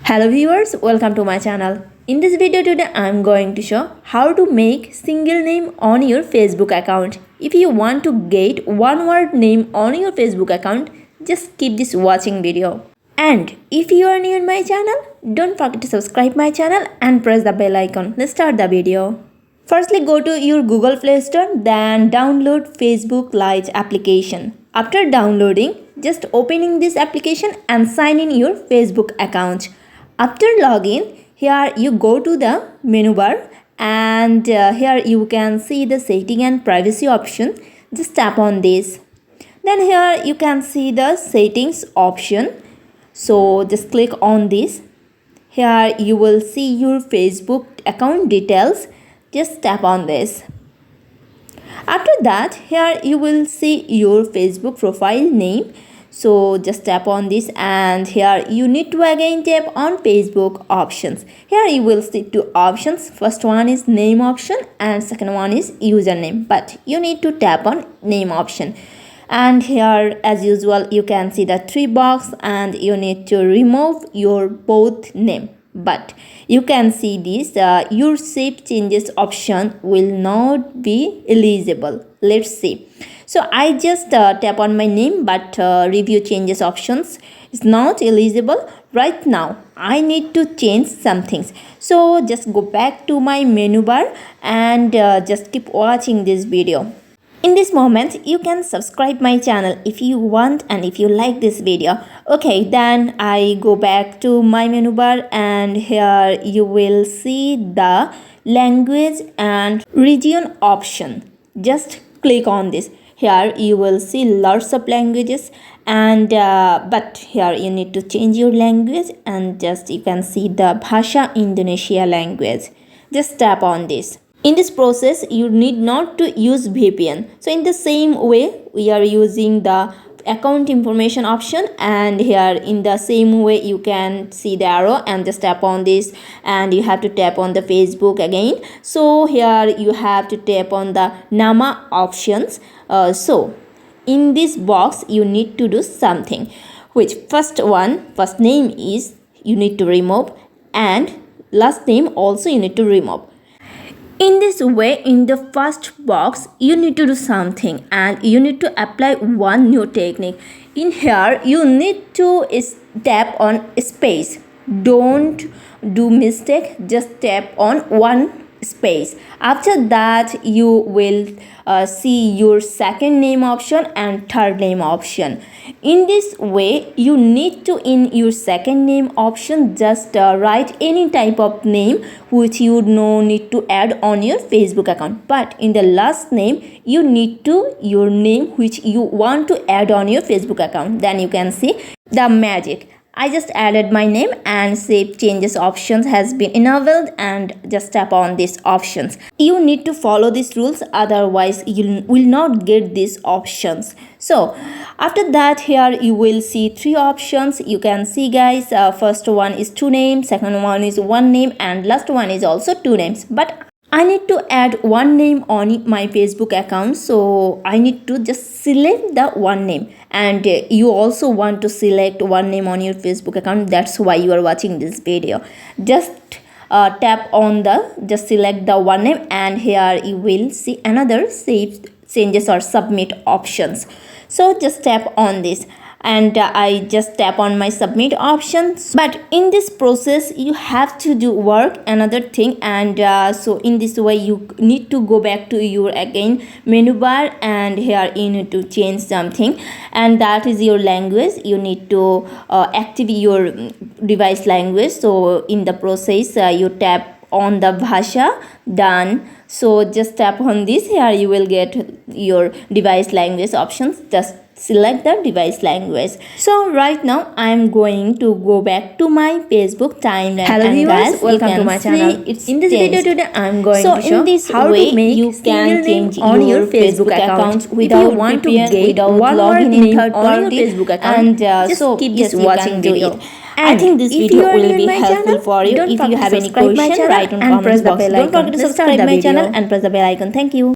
Hello viewers, welcome to my channel. In this video today I am going to show how to make single name on your Facebook account. If you want to get one word name on your Facebook account, just keep this watching video. And if you are new in my channel, don't forget to subscribe my channel and press the bell icon. Let's start the video. Firstly, go to your Google Play Store, then download Facebook Lite application. After downloading, just opening this application and sign in your Facebook account. After login, here you go to the menu bar and here you can see the setting and privacy option. Just tap on this. Then here you can see the settings option. So just click on this. Here you will see your Facebook account details. Just tap on this. After that, here you will see your Facebook profile name. So just tap on this and here you need to again tap on Facebook options. Here you will see two options. First one is name option and second one is username. But you need to tap on name option. And here as usual you can see the three box and you need to remove your both name. But you can see this your save changes option will not be eligible. Let's see. So I just tap on my name, but review changes options is not eligible. Right now I need to change some things. So just go back to my menu bar and just keep watching this video. In this moment, you can subscribe my channel if you want and if you like this video. Okay, then I go back to my menu bar and here you will see the language and region option. Just click on this. Here you will see lots of languages and but here you need to change your language and just you can see the Bhasha Indonesia language. Just tap on this. In this process, you need not to use VPN. So in the same way, we are using the account information option and here in the same way you can see the arrow and just tap on this and you have to tap on the Facebook again. So here you have to tap on the Nama options. So in this box, you need to do something. Which first name is you need to remove and last name also you need to remove. In this way, in the first box, you need to do something and you need to apply one new technique. In here, you need to tap on space. Don't do mistake, just tap on one space. After that, you will see your second name option and third name option. In this way, you need to in your second name option just write any type of name which you need to add on your Facebook account. But in the last name, you need to your name which you want to add on your Facebook account. Then you can see the magic. I just added my name and save changes options has been enabled and just tap on these options. You need to follow these rules, otherwise you will not get these options. So after that, here you will see three options. You can see guys, first one is two names, second one is one name and last one is also two names. But I need to add one name on my Facebook account, so I need to just select the one name and you also want to select one name on your Facebook account. That's why you are watching this video. Just tap on just select the one name and here you will see another save changes or submit options. So just tap on this and I just tap on my submit options. But in this process you have to do work another thing and so in this way you need to go back to your again menu bar and here you need to change something and that is your language. You need to activate your device language. So in the process you tap on the Bhasha, done. So just tap on this. Here you will get your device language options. Just select the device language. So right now I am going to go back to my Facebook timeline. Hello viewers, welcome to my channel. In this video today I am going to show how to make you can change on your Facebook account without if you want to get one word name on your Facebook account and just so keep this watching video. And I think this video will be helpful for you. If you have any question, write on comment box. Don't forget to subscribe my channel and press the bell icon. Thank you.